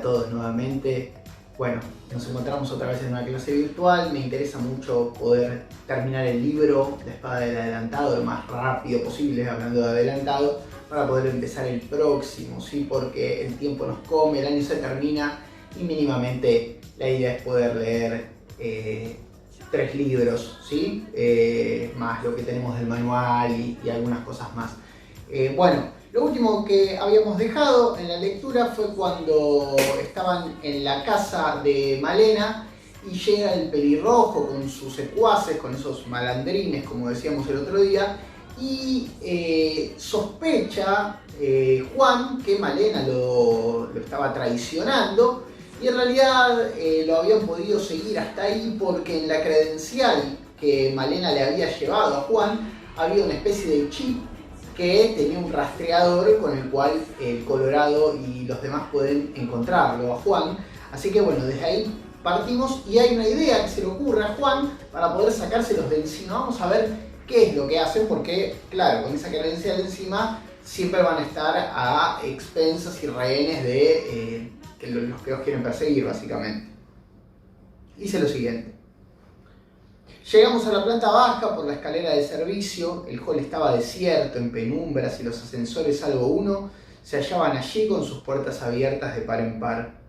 todos nuevamente. Bueno, nos encontramos otra vez en una clase virtual. Me interesa mucho poder terminar el libro La Espada del Adelantado lo más rápido posible, hablando de adelantado, para poder empezar el próximo, ¿sí? Porque el tiempo nos come, el año se termina y mínimamente la idea es poder leer 3 libros, ¿sí? Más lo que tenemos del manual y algunas cosas más. Bueno, lo último que habíamos dejado en la lectura fue cuando estaban en la casa de Malena y llega el pelirrojo con sus secuaces, con esos malandrines, como decíamos el otro día, y sospecha Juan que Malena lo estaba traicionando, y en realidad lo habían podido seguir hasta ahí porque en la credencial que Malena le había llevado a Juan había una especie de chip que tenía un rastreador con el cual el Colorado y los demás pueden encontrarlo a Juan. Así que bueno, desde ahí partimos y hay una idea que se le ocurre a Juan para poder sacárselos de encima. Vamos a ver qué es lo que hacen, porque claro, con esa credencial de encima siempre van a estar a expensas y rehenes de los que los quieren perseguir, básicamente. Hice lo siguiente. Llegamos a la planta baja por la escalera de servicio. El hall estaba desierto, en penumbras, y los ascensores, salvo uno, se hallaban allí con sus puertas abiertas de par en par.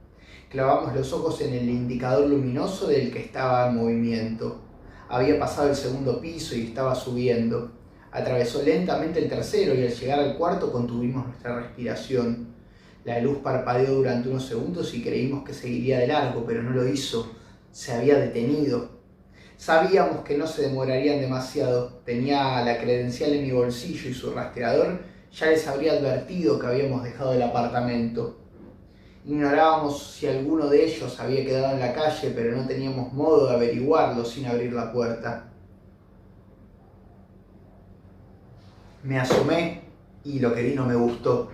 Clavamos los ojos en el indicador luminoso del que estaba en movimiento. Había pasado el segundo piso y estaba subiendo. Atravesó lentamente el tercero y al llegar al cuarto contuvimos nuestra respiración. La luz parpadeó durante unos segundos y creímos que seguiría de largo, pero no lo hizo. Se había detenido. Sabíamos que no se demorarían demasiado. Tenía la credencial en mi bolsillo y su rastreador ya les habría advertido que habíamos dejado el apartamento. Ignorábamos si alguno de ellos había quedado en la calle, pero no teníamos modo de averiguarlo sin abrir la puerta. Me asomé y lo que vi no me gustó.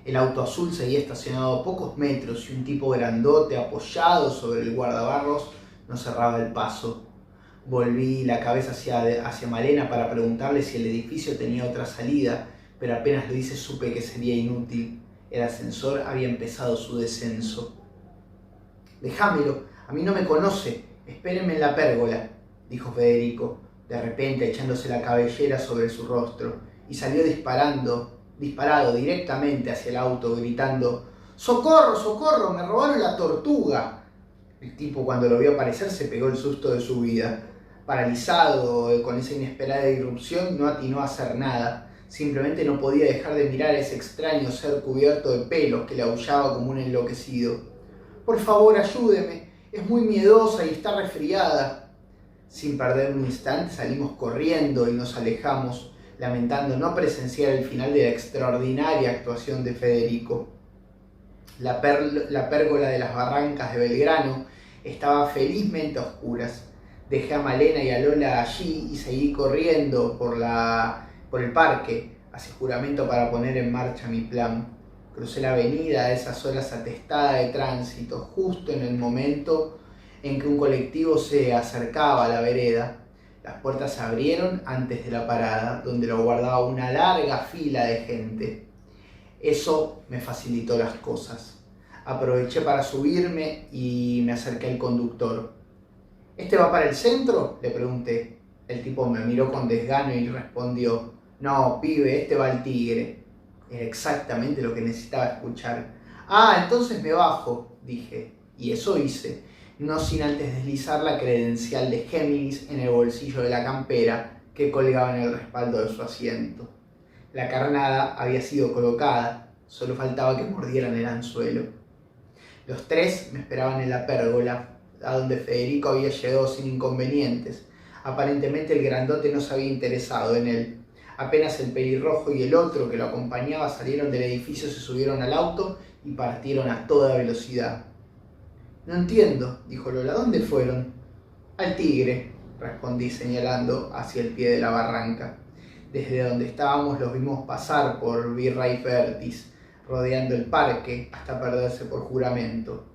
El auto azul seguía estacionado a pocos metros y un tipo grandote apoyado sobre el guardabarros nos cerraba el paso. Volví la cabeza hacia Malena para preguntarle si el edificio tenía otra salida, pero apenas lo hice supe que sería inútil. El ascensor había empezado su descenso. «Déjamelo, a mí no me conoce, espérenme en la pérgola», dijo Federico, de repente echándose la cabellera sobre su rostro, y salió disparado directamente hacia el auto, gritando: «¡Socorro, socorro! ¡Me robaron la tortuga!». El tipo, cuando lo vio aparecer, se pegó el susto de su vida. Paralizado con esa inesperada irrupción, no atinó a hacer nada. Simplemente no podía dejar de mirar a ese extraño ser cubierto de pelos que le aullaba como un enloquecido. «Por favor, ayúdeme, es muy miedosa y está resfriada». Sin perder un instante salimos corriendo y nos alejamos, lamentando no presenciar el final de la extraordinaria actuación de Federico. La pérgola de las barrancas de Belgrano estaba felizmente a oscuras. Dejé a Malena y a Lola allí y seguí corriendo por el parque, hacia juramento para poner en marcha mi plan. Crucé la avenida a esas horas atestada de tránsito, justo en el momento en que un colectivo se acercaba a la vereda. Las puertas se abrieron antes de la parada, donde lo guardaba una larga fila de gente. Eso me facilitó las cosas. Aproveché para subirme y me acerqué al conductor. «¿Este va para el centro?», le pregunté. El tipo me miró con desgano y respondió: «No, pibe, este va al Tigre». Era exactamente lo que necesitaba escuchar. «Ah, entonces me bajo», dije, y eso hice, no sin antes deslizar la credencial de Géminis en el bolsillo de la campera que colgaba en el respaldo de su asiento. La carnada había sido colocada, solo faltaba que mordieran el anzuelo. Los 3 me esperaban en la pérgola, a donde Federico había llegado sin inconvenientes. Aparentemente el grandote no se había interesado en él. Apenas el pelirrojo y el otro que lo acompañaba salieron del edificio, se subieron al auto y partieron a toda velocidad. «No entiendo», dijo Lola, «¿dónde fueron?». «Al Tigre», respondí señalando hacia el pie de la barranca. Desde donde estábamos los vimos pasar por Virrey Fertis, rodeando el parque hasta perderse por juramento.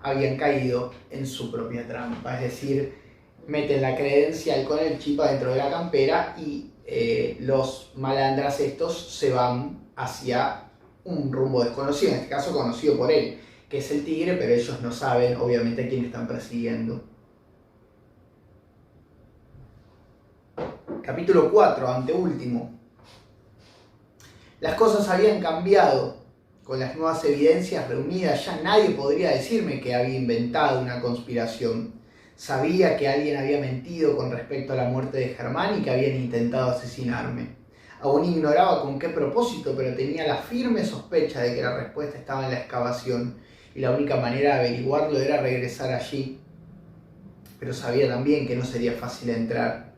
Habían caído en su propia trampa, es decir, meten la credencial con el chip adentro de la campera y los malandras estos se van hacia un rumbo desconocido, en este caso conocido por él, que es el tigre, pero ellos no saben, obviamente, a quién están persiguiendo. Capítulo 4, anteúltimo. Las cosas habían cambiado. Con las nuevas evidencias reunidas, ya nadie podría decirme que había inventado una conspiración. Sabía que alguien había mentido con respecto a la muerte de Germán y que habían intentado asesinarme. Aún ignoraba con qué propósito, pero tenía la firme sospecha de que la respuesta estaba en la excavación, y la única manera de averiguarlo era regresar allí. Pero sabía también que no sería fácil entrar.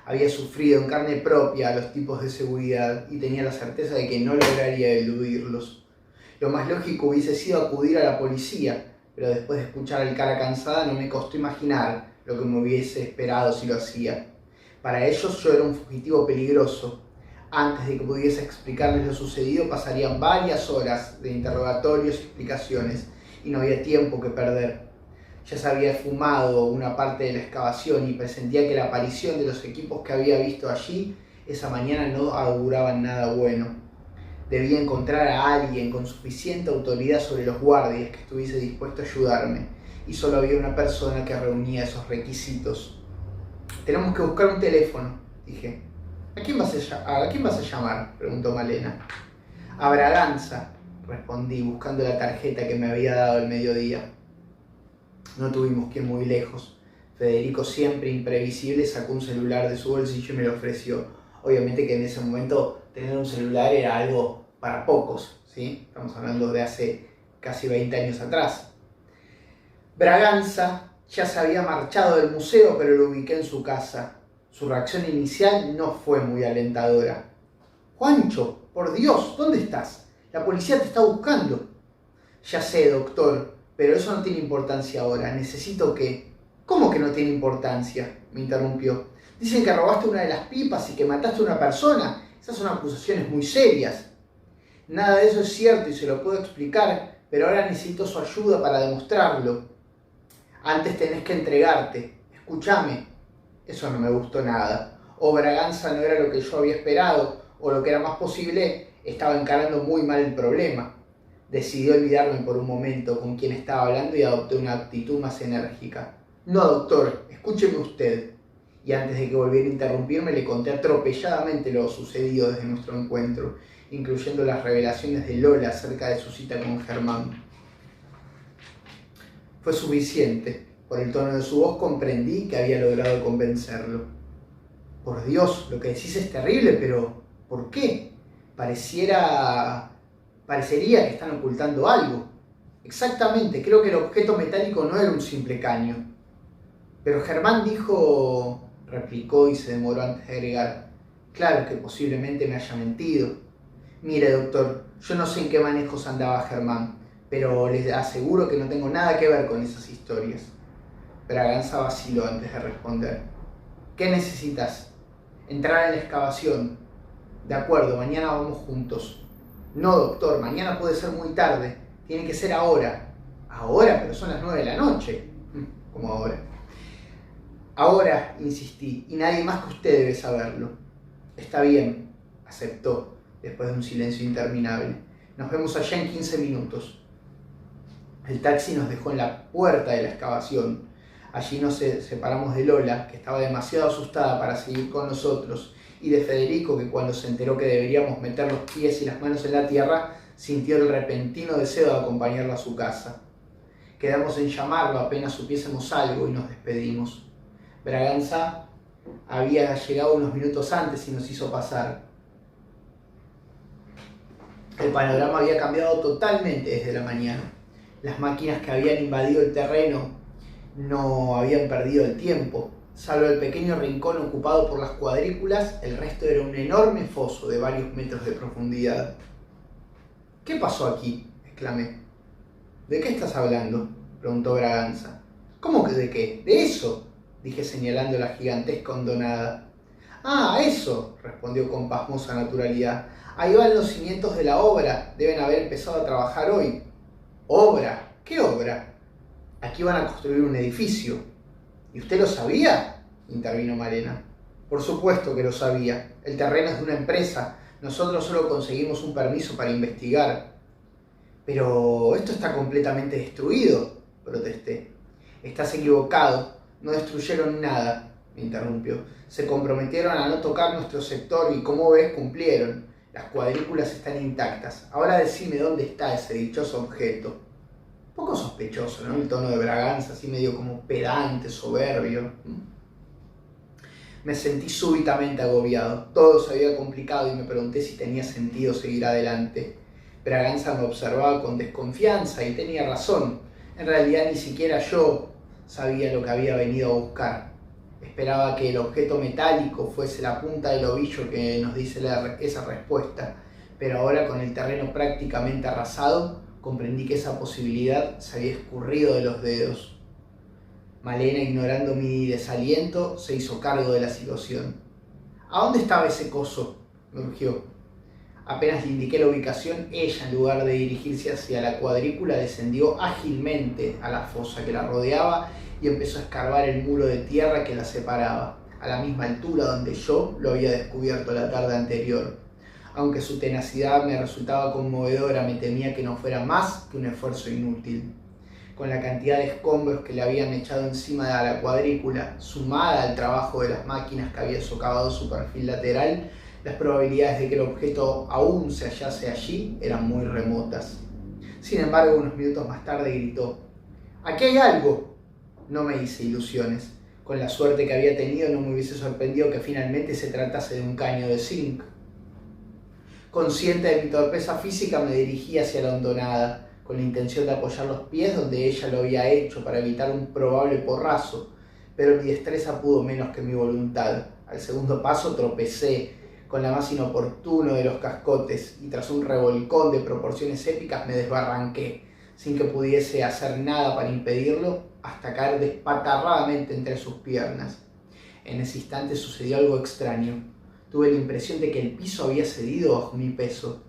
Había sufrido en carne propia a los tipos de seguridad y tenía la certeza de que no lograría eludirlos. Lo más lógico hubiese sido acudir a la policía, pero después de escuchar al cara cansada no me costó imaginar lo que me hubiese esperado si lo hacía. Para ellos yo era un fugitivo peligroso. Antes de que pudiese explicarles lo sucedido pasarían varias horas de interrogatorios y explicaciones, y no había tiempo que perder. Ya se había esfumado una parte de la excavación y presentía que la aparición de los equipos que había visto allí esa mañana no auguraban nada bueno. Debía encontrar a alguien con suficiente autoridad sobre los guardias que estuviese dispuesto a ayudarme, y solo había una persona que reunía esos requisitos. «Tenemos que buscar un teléfono», dije. ¿A quién vas a llamar?», preguntó Malena. «A Braganza», respondí, buscando la tarjeta que me había dado el mediodía. No tuvimos que ir muy lejos. Federico, siempre imprevisible, sacó un celular de su bolsillo y me lo ofreció. Obviamente que en ese momento tener un celular era algo para pocos, ¿sí? Estamos hablando de hace casi 20 años atrás. Braganza ya se había marchado del museo, pero lo ubiqué en su casa. Su reacción inicial no fue muy alentadora. «Juancho, por Dios, ¿dónde estás? La policía te está buscando». «Ya sé, doctor, pero eso no tiene importancia ahora. Necesito que...». «¿Cómo que no tiene importancia?», me interrumpió. «Dicen que robaste una de las pipas y que mataste a una persona. Esas son acusaciones muy serias». «Nada de eso es cierto y se lo puedo explicar, pero ahora necesito su ayuda para demostrarlo. Antes tenés que entregarte. Escúchame». Eso no me gustó nada. O Braganza no era lo que yo había esperado, o lo que era más posible, estaba encarando muy mal el problema. Decidí olvidarme por un momento con quién estaba hablando y adopté una actitud más enérgica. «No, doctor, escúcheme usted». Y antes de que volviera a interrumpirme, le conté atropelladamente lo sucedido desde nuestro encuentro, incluyendo las revelaciones de Lola acerca de su cita con Germán. Fue suficiente. Por el tono de su voz comprendí que había logrado convencerlo. «Por Dios, lo que decís es terrible, pero ¿por qué? Parecería que están ocultando algo». «Exactamente, creo que el objeto metálico no era un simple caño». «Pero Germán dijo», replicó y se demoró antes de agregar, «claro que posiblemente me haya mentido». «Mire, doctor, yo no sé en qué manejos andaba Germán, pero les aseguro que no tengo nada que ver con esas historias». Braganza vaciló antes de responder. «¿Qué necesitas?». «Entrar en la excavación». «De acuerdo, mañana vamos juntos». «No, doctor, mañana puede ser muy tarde. Tiene que ser ahora». «¿Ahora? Pero son las 9 de la noche». «¿Cómo ahora?». «Ahora», insistí, «y nadie más que usted debe saberlo». «Está bien», aceptó, después de un silencio interminable. «Nos vemos allá en 15 minutos». El taxi nos dejó en la puerta de la excavación. Allí nos separamos de Lola, que estaba demasiado asustada para seguir con nosotros, y de Federico, que cuando se enteró que deberíamos meter los pies y las manos en la tierra, sintió el repentino deseo de acompañarla a su casa. Quedamos en llamarlo apenas supiésemos algo y nos despedimos. Braganza había llegado unos minutos antes y nos hizo pasar. El panorama había cambiado totalmente desde la mañana. Las máquinas que habían invadido el terreno no habían perdido el tiempo. Salvo el pequeño rincón ocupado por las cuadrículas, el resto era un enorme foso de varios metros de profundidad. «¿Qué pasó aquí?», exclamé. «¿De qué estás hablando?», preguntó Braganza. «¿Cómo que de qué? ¡De eso!», dije señalando la gigantesca hondonada. «Ah, eso», respondió con pasmosa naturalidad. «Ahí van los cimientos de la obra. Deben haber empezado a trabajar hoy». «¿Obra? ¿Qué obra?». «Aquí van a construir un edificio». «¿Y usted lo sabía?», intervino Malena. «Por supuesto que lo sabía. El terreno es de una empresa. Nosotros solo conseguimos un permiso para investigar». Pero esto está completamente destruido, protesté. Estás equivocado, no destruyeron nada, me interrumpió. Se comprometieron a no tocar nuestro sector y, como ves, cumplieron. Las cuadrículas están intactas. Ahora decime dónde está ese dichoso objeto. Un poco sospechoso, ¿no? El tono de Braganza, así medio como pedante, soberbio. Me sentí súbitamente agobiado. Todo se había complicado y me pregunté si tenía sentido seguir adelante. Braganza me observaba con desconfianza y tenía razón. En realidad ni siquiera yo sabía lo que había venido a buscar. Esperaba que el objeto metálico fuese la punta del ovillo que nos dice esa respuesta, pero ahora, con el terreno prácticamente arrasado, comprendí que esa posibilidad se había escurrido de los dedos. Malena, ignorando mi desaliento, se hizo cargo de la situación. ¿A dónde estaba ese coso?, me urgió. Apenas le indiqué la ubicación, ella, en lugar de dirigirse hacia la cuadrícula, descendió ágilmente a la fosa que la rodeaba y empezó a escarbar el muro de tierra que la separaba, a la misma altura donde yo lo había descubierto la tarde anterior. Aunque su tenacidad me resultaba conmovedora, me temía que no fuera más que un esfuerzo inútil. Con la cantidad de escombros que le habían echado encima de la cuadrícula, sumada al trabajo de las máquinas que había socavado su perfil lateral, las probabilidades de que el objeto aún se hallase allí eran muy remotas. Sin embargo, unos minutos más tarde gritó: «¡Aquí hay algo!». No me hice ilusiones. Con la suerte que había tenido, no me hubiese sorprendido que finalmente se tratase de un caño de zinc. Consciente de mi torpeza física, me dirigí hacia la hondonada, con la intención de apoyar los pies donde ella lo había hecho para evitar un probable porrazo, pero mi destreza pudo menos que mi voluntad. Al segundo paso tropecé con la más inoportuno de los cascotes y, tras un revolcón de proporciones épicas, me desbarranqué, sin que pudiese hacer nada para impedirlo, hasta caer despatarradamente entre sus piernas. En ese instante sucedió algo extraño. Tuve la impresión de que el piso había cedido bajo mi peso.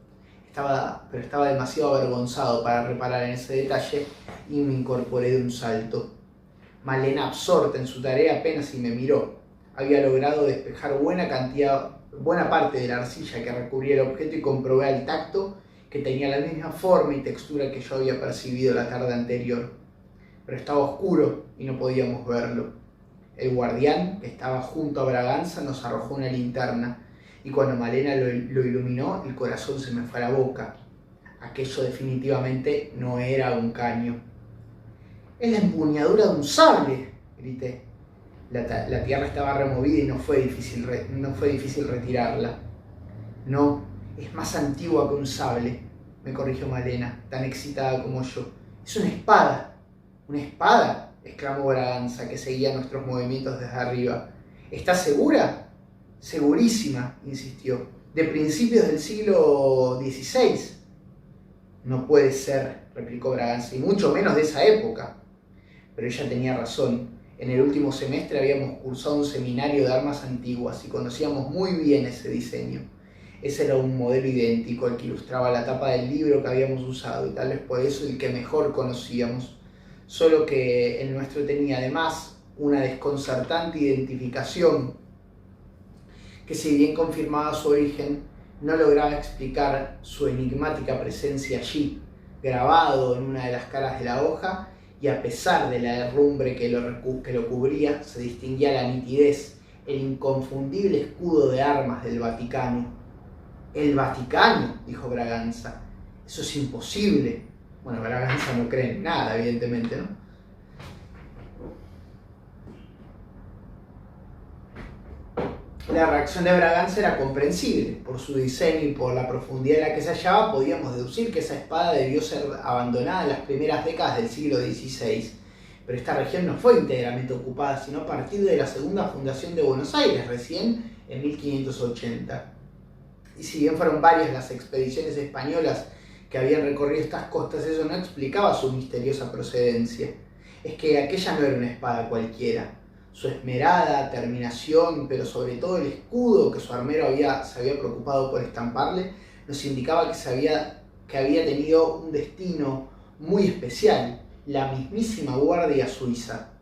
Pero estaba demasiado avergonzado para reparar en ese detalle y me incorporé de un salto. Malena, absorta en su tarea, apenas si me miró. Había logrado despejar buena parte de la arcilla que recubría el objeto y comprobé al tacto que tenía la misma forma y textura que yo había percibido la tarde anterior. Pero estaba oscuro y no podíamos verlo. El guardián, que estaba junto a Braganza, nos arrojó una linterna, y cuando Malena lo iluminó, el corazón se me fue a la boca. Aquello definitivamente no era un caño. «¡Es la empuñadura de un sable!», grité. La tierra estaba removida y no fue difícil retirarla. «No, es más antigua que un sable», me corrigió Malena, tan excitada como yo. «Es una espada». «¿Una espada?», exclamó Braganza, que seguía nuestros movimientos desde arriba. «¿Estás segura?». «Segurísima», insistió. «De principios del siglo XVI». «No puede ser», replicó Braganza, «y mucho menos de esa época». Pero ella tenía razón. En el último semestre habíamos cursado un seminario de armas antiguas y conocíamos muy bien ese diseño. Ese era un modelo idéntico al que ilustraba la tapa del libro que habíamos usado, y tal vez por eso el que mejor conocíamos. Solo que el nuestro tenía además una desconcertante identificación que, si bien confirmaba su origen, no lograba explicar su enigmática presencia allí, grabado en una de las caras de la hoja, y a pesar de la herrumbre que lo cubría, se distinguía la nitidez, el inconfundible escudo de armas del Vaticano. «¿El Vaticano?», dijo Braganza. «Eso es imposible». Bueno, Braganza no cree en nada, evidentemente, ¿no? La reacción de Braganza era comprensible. Por su diseño y por la profundidad en la que se hallaba, podíamos deducir que esa espada debió ser abandonada en las primeras décadas del siglo XVI. Pero esta región no fue íntegramente ocupada, sino a partir de la segunda fundación de Buenos Aires, recién en 1580. Y si bien fueron varias las expediciones españolas que habían recorrido estas costas, eso no explicaba su misteriosa procedencia. Es que aquella no era una espada cualquiera. Su esmerada terminación, pero sobre todo el escudo que su armero se había preocupado por estamparle, nos indicaba que había tenido un destino muy especial, la mismísima Guardia Suiza.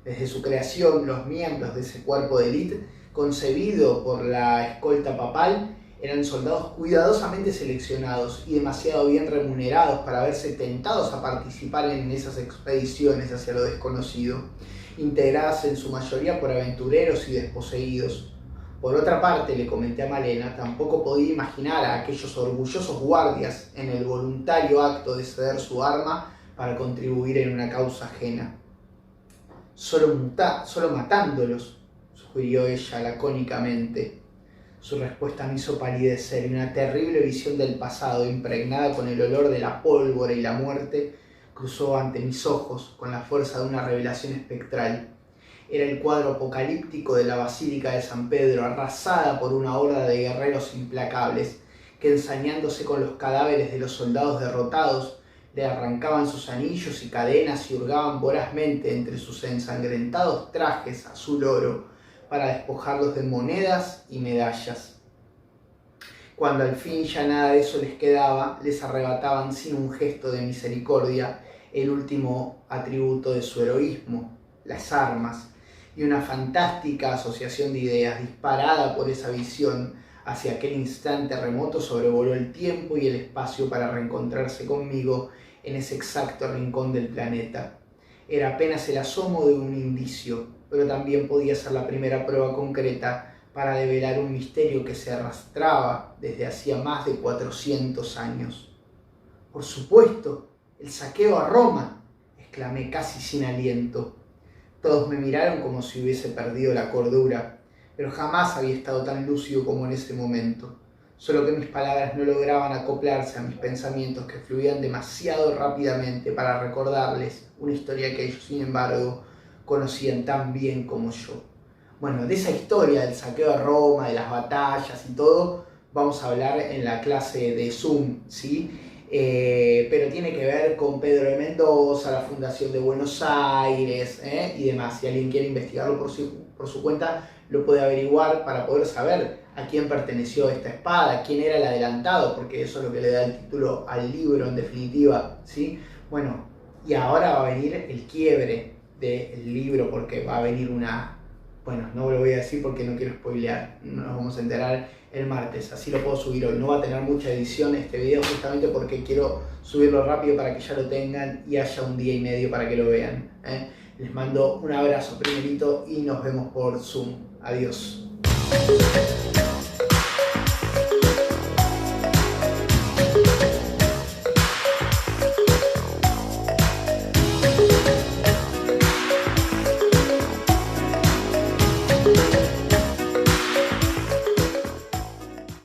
Desde su creación, los miembros de ese cuerpo de élite, concebido por la escolta papal, Eran soldados cuidadosamente seleccionados y demasiado bien remunerados para verse tentados a participar en esas expediciones hacia lo desconocido, integradas en su mayoría por aventureros y desposeídos. Por otra parte, le comenté a Malena, tampoco podía imaginar a aquellos orgullosos guardias en el voluntario acto de ceder su arma para contribuir en una causa ajena. Solo matándolos, sugirió ella lacónicamente. Su respuesta me hizo palidecer y una terrible visión del pasado, impregnada con el olor de la pólvora y la muerte, cruzó ante mis ojos con la fuerza de una revelación espectral. Era el cuadro apocalíptico de la Basílica de San Pedro, arrasada por una horda de guerreros implacables, que ensañándose con los cadáveres de los soldados derrotados, le arrancaban sus anillos y cadenas y hurgaban vorazmente entre sus ensangrentados trajes azul oro, para despojarlos de monedas y medallas. Cuando al fin ya nada de eso les quedaba, les arrebataban sin un gesto de misericordia el último atributo de su heroísmo, las armas, y una fantástica asociación de ideas disparada por esa visión hacia aquel instante remoto sobrevoló el tiempo y el espacio para reencontrarse conmigo en ese exacto rincón del planeta. Era apenas el asomo de un indicio, pero también podía ser la primera prueba concreta para develar un misterio que se arrastraba desde hacía más de 400 años. «Por supuesto, el saqueo a Roma», exclamé casi sin aliento. Todos me miraron como si hubiese perdido la cordura, pero jamás había estado tan lúcido como en ese momento. Solo que mis palabras no lograban acoplarse a mis pensamientos, que fluían demasiado rápidamente para recordarles una historia que ellos, sin embargo, conocían tan bien como yo. Bueno, de esa historia del saqueo de Roma, de las batallas y todo, vamos a hablar en la clase de Zoom, ¿sí? Pero tiene que ver con Pedro de Mendoza, la fundación de Buenos Aires y demás. Si alguien quiere investigarlo por su cuenta, lo puede averiguar para poder saber a quién perteneció esta espada, quién era el adelantado, porque eso es lo que le da el título al libro en definitiva, ¿sí? Bueno, y ahora va a venir el quiebre del libro, porque va a venir una... Bueno, no lo voy a decir porque no quiero spoilear, nos vamos a enterar el martes, así lo puedo subir hoy. No va a tener mucha edición este video justamente porque quiero subirlo rápido para que ya lo tengan y haya un día y medio para que lo vean. Les mando un abrazo primerito y nos vemos por Zoom. Adiós.